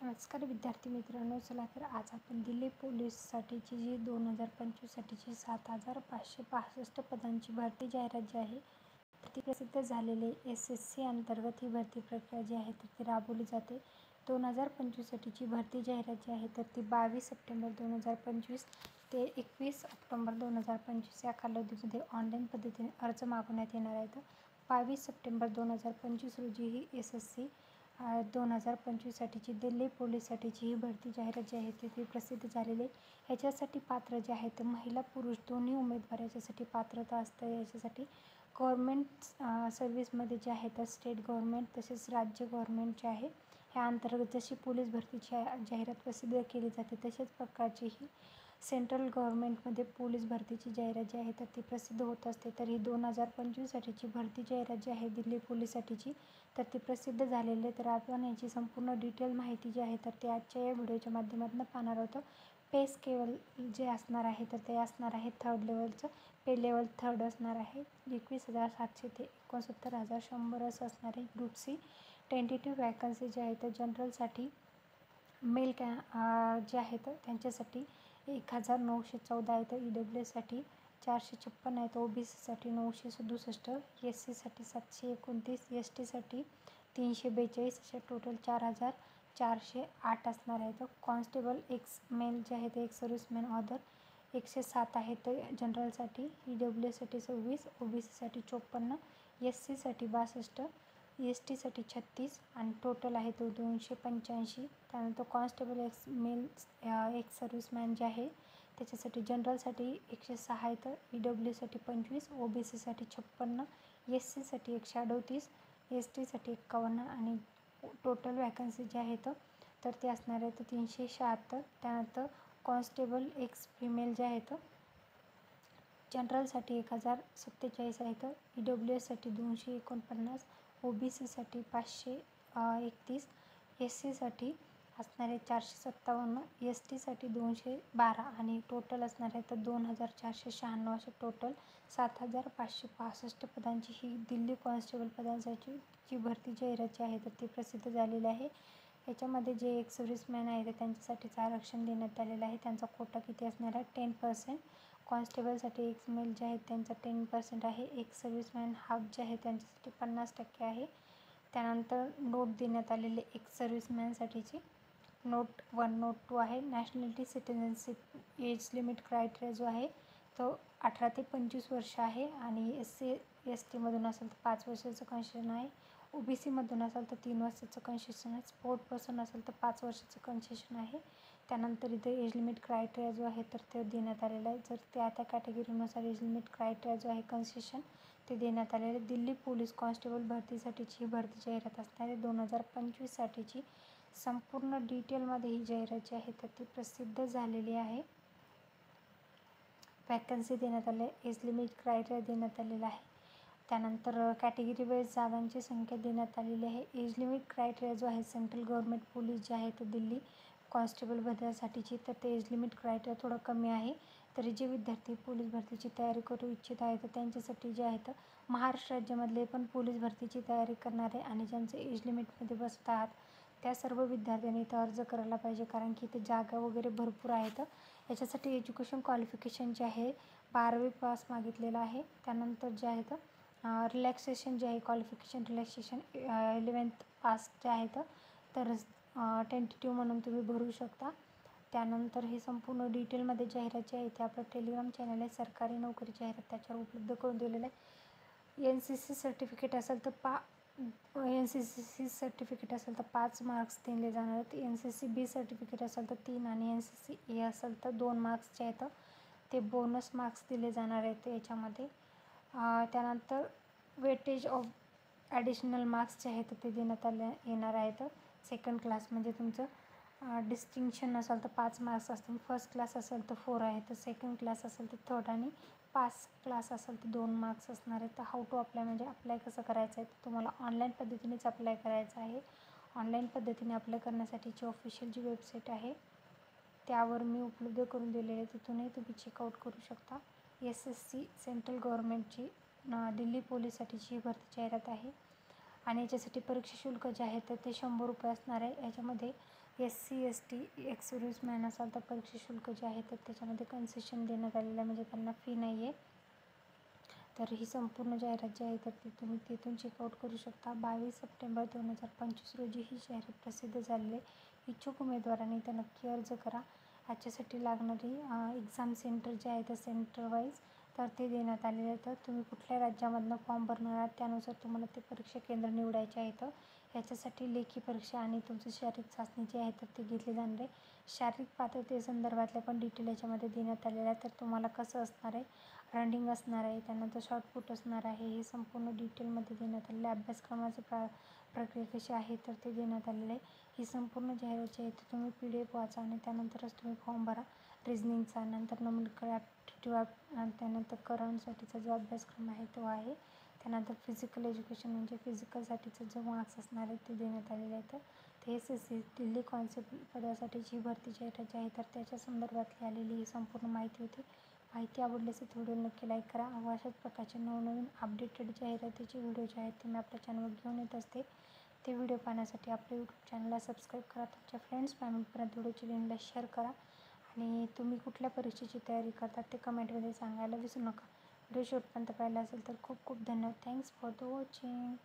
नमस्कार विद्यार्थी मित्रांनो, चला तर आज आपण दिल्ली पोलीससाठीची जी 2025साठीची 7,565 पदांची भरती जाहिरात जी आहे ती प्रसिद्ध झालेली SSC अंतर्गत ही भरती प्रक्रिया जी आहे तर ती राबवली जाते. 2025साठीची भरती जाहिरात जी आहे तर ती 22 सप्टेंबर 2025 ते 21 ऑक्टोबर 2025 या कालावधीमध्ये ऑनलाईन पद्धतीने अर्ज मागवण्यात येणार आहेत. 22 सप्टेंबर 2025 रोजी ही SSC 2025साठीची दिल्ली पोलीससाठीची ही भरती जाहिरात जी आहे ती प्रसिद्ध झालेली आहे. ह्याच्यासाठी पात्र जे आहेत महिला पुरुष दोन्ही उमेदवार याच्यासाठी पात्रता असतं. याच्यासाठी गव्हर्मेंट सर्व्हिसमध्ये जे आहे तर स्टेट गव्हर्मेंट तसेच राज्य गव्हर्मेंट जे आहे ह्या अंतर्गत जशी पोलीस भरतीची जाहिरात प्रसिद्ध केली जाते तशाच प्रकारची ही सेंट्रल गव्हर्मेंटमध्ये पोलीस भरतीची जाहिरात जी आहे तर ती प्रसिद्ध होत असते. तर ही 2025साठीची भरती जाहिरात जी आहे दिल्ली पोलीससाठीची तर ती प्रसिद्ध झालेली आहे. तर आपण याची संपूर्ण डिटेल माहिती जी आहे तर ते आजच्या या व्हिडिओच्या माध्यमातून पाहणार आहोत. पे स्केल जे असणार आहे तर ते असणार आहे थर्ड लेवलचं. पे लेवल थर्ड असणार आहे 21,700 ते 69,100 असं असणार आहे. ग्रुप सी टेंटेटिव्ह वॅकन्सी जे आहे तर जनरलसाठी मेल जे आहेत त्यांच्यासाठी 1,914 आहेत. EWSसाठी 456 आहेत. OBCसाठी 967, SCसाठी 729, STसाठी 342 असे टोटल 4,408 असणार आहेत. कॉन्स्टेबल एक्स मेल जे आहेत एक्स सर्व्हिसमॅन ऑदर 107 आहेत जनरलसाठी. EWSसाठी 26, OBCसाठी 54, SCसाठी 62, STसाठी 36 आणि टोटल आहे तो 285. त्यानंतर constable ex male ex serviceman जे आहे त्याच्यासाठी जनरलसाठी 106 आहेत. EWSसाठी 25, OBCसाठी 56, SCसाठी 138, STसाठी 51 आणि टोटल वॅकन्सी जे आहेत तर ते असणार आहेत 376. त्यानंतर कॉन्स्टेबल एक्स फिमेल जे आहेत जनरलसाठी 1,047 आहेत. EWSसाठी 249, OBCसाठी 531, SCसाठी असणार आहे 457, STसाठी 212 आणि टोटल असणार आहे तर 2,496 असे टोटल 7,565 पदांची ही दिल्ली कॉन्स्टेबल पदांसाठी जी भरती जाहिरात जी आहे तर ती प्रसिद्ध झालेली आहे. याच्यामध्ये जे एक सर्व्हिसमॅन आहे त्यांच्यासाठीच आरक्षण देण्यात आलेलं आहे. त्यांचा कोटा किती असणार आहे 10%. कॉन्स्टेबलसाठी एक्स मेल जे आहेत त्यांचा 10% आहे. एक सर्व्हिसमॅन हाफ जे आहे त्यांच्यासाठी 50% आहे. त्यानंतर नोट देण्यात आलेले एक सर्व्हिसमॅनसाठीची नोट 1, नोट 2 आहे. Nationality citizenship age limit criteria जो आहे तो 18 ते 25 वर्ष आहे आणि SC STमधून असेल तर 5 वर्षाचं कन्सेशन आहे. OBCमधून असेल तर 3 वर्षाचं कन्सेशन आहे. स्पोर्ट पर्सन असेल तर 5 वर्षाचं कन्सेशन आहे. त्यानंतर इथे एज लिमिट क्रायटेरिया जो आहे तर ते देण्यात आलेला आहे. जर त्या कॅटेगरीनुसार एज लिमिट क्रायटेरिया जो आहे कन्सेशन ते देण्यात आलेले आहे. दिल्ली पोलीस कॉन्स्टेबल भरतीसाठीची ही भरती जाहिरात असणार आहे 2025साठीची. संपूर्ण डिटेलमध्ये ही जाहिरात जी आहे तर ती प्रसिद्ध झालेली आहे. वॅकन्सी देण्यात आले, एज लिमिट क्रायटेरिया देण्यात आलेला आहे. त्यानंतर कॅटेगरी वाईज जागांची संख्या देण्यात आलेली आहे. एज लिमिट क्रायटेरिया जो आहे सेंट्रल गव्हर्मेंट पोलीस जे आहे तर दिल्ली कॉन्स्टेबल भरतीसाठीची तर ते एज लिमिट क्रायटेरिया थोडं कमी आहे. तरी जे विद्यार्थी पोलीस भरतीची तयारी करू इच्छित आहेत तर त्यांच्यासाठी जे आहेत महाराष्ट्र राज्यामधले पण पोलीस भरतीची तयारी करणारे आणि ज्यांचे एज लिमिटमध्ये बसतात त्या सर्व विद्यार्थ्यांनी इथं अर्ज करायला पाहिजे. कारण की इथे जागा वगैरे भरपूर आहेत. याच्यासाठी एज्युकेशन क्वालिफिकेशन जे आहे 12वी पास मागितलेलं आहे. त्यानंतर जे आहेत रिलॅक्सेशन जे आहे क्वालिफिकेशन रिलॅक्सेशन 11th पास जे आहेत तर टेंटेटिव्ह म्हणून तुम्ही भरू शकता. त्यानंतर हे संपूर्ण डिटेलमध्ये जाहिरात जी आहे ते आपलं टेलिग्राम चॅनल आहे सरकारी नोकरी जाहिरात त्याच्यावर उपलब्ध करून दिलेलं आहे. NCC सर्टिफिकेट असेल तर NCC सर्टिफिकेट असेल तर 5 मार्क्स दिले जाणार आहेत. NCC B सर्टिफिकेट असेल तर 3 आणि NCC A असेल तर 2 मार्क्स जे आहेत ते बोनस मार्क्स दिले जाणार आहेत याच्यामध्ये. त्यानंतर वेटेज ऑफ ॲडिशनल मार्क्स जे आहेत ते देण्यात येणार आहेत. सेकंड क्लास म्हणजे तुमचं डिस्टिंक्शन असेल तर 5 मार्क्स असतील. फर्स्ट क्लास असेल तर 4 आहे. तर सेकंड क्लास असेल तर 3rd आणि पास क्लास असेल तर 2 मार्क्स असणार आहेत. तर हाऊ टू अप्लाय म्हणजे अप्लाय कसं करायचं आहे तर तुम्हाला ऑनलाईन पद्धतीनेच अप्लाय करायचं आहे. ऑनलाईन पद्धतीने अप्लाय करण्यासाठीची ऑफिशियल जी वेबसाईट आहे त्यावर मी उपलब्ध करून दिलेले आहे. तिथूनही तुम्ही चेकआउट करू शकता. SSC सेंट्रल गव्हर्मेंटची दिल्ली पोलीससाठीची ही भरती जाहिरात आहे. आणि याच्यासाठी परीक्षा शुल्क जे आहे तर ते 100 रुपये असणार आहे. याच्यामध्ये SC ST एक्स सर्व्हिसमॅन असाल तर परीक्षा शुल्क जे आहे तर त्याच्यामध्ये कन्सेशन देण्यात आलेलं आहे, म्हणजे त्यांना फी नाही आहे. तर ही संपूर्ण जाहिरात जी आहे तर ती तुम्ही तिथून चेकआउट करू शकता. 22 सप्टेंबर 2025 रोजी ही जाहिरात प्रसिद्ध झालेली आहे. इच्छुक उमेदवारांनी तर नक्की अर्ज करा. याच्यासाठी लागणारी एक्झाम सेंटर जे आहे तर सेंटर वाईज तर ते देण्यात आलेले आहे. तर तुम्ही कुठल्या राज्यामधनं फॉर्म भरणार आहात त्यानुसार तुम्हाला ते परीक्षा केंद्र निवडायचे आहे. तर याच्यासाठी लेखी परीक्षा आणि तुमची शारीरिक चाचणी जी आहे तर ती घेतली जाणार आहे. शारीरिक पात्रतेसंदर्भातल्या पण डिटेल याच्यामध्ये देण्यात आलेलं आहे. तर तुम्हाला कसं असणार आहे, रनिंग असणार आहे, त्यानंतर शॉर्टपुट असणार आहे, हे संपूर्ण डिटेलमध्ये देण्यात आलेलं आहे. अभ्यासक्रमाची प्रक्रिया कशी आहे तर ते देण्यात आलेलं आहे. ही संपूर्ण जाहिरात जी आहे ती तुम्ही PDF वाचा आणि त्यानंतरच तुम्ही फॉर्म भरा. रिझनिंगचा, नंतर न्यूमेरिकल ॲप्टिट्यूड, त्यानंतर करंटसाठीचा जो अभ्यासक्रम आहे तो आहे. त्यानंतर फिजिकल एज्युकेशन म्हणजे फिजिकलसाठीचं जो मार्क्स असणार आहे ते देण्यात आलेले आहे. तर ते SSC दिल्ली कॉन्स्टेबल पदासाठीची भरती जाहिरात जी आहे तर त्याच्या संदर्भातली आलेली ही संपूर्ण माहिती होती. माहिती आवडल्यास व्हिडिओ नक्की लाईक करा. अशाच प्रकारचे नवनवीन अपडेटेड जाहिरातीचे व्हिडिओ जे आहेत ते मी आपल्या चॅनलवर घेऊन येत असते. ते व्हिडिओ पाहण्यासाठी आपल्या यूट्यूब चॅनलला सबस्क्राईब करा. तुमच्या फ्रेंड्स फॅमिलीपर्यंत व्हिडिओची लिंकला शेअर करा आणि तुम्ही कुठल्या परीक्षेची तयारी करतात ते कमेंटमध्ये सांगायला विसरू नका. व्हिडिओ शेवटपर्यंत पाहिला असेल तर खूप खूप धन्यवाद. Thanks for the watching.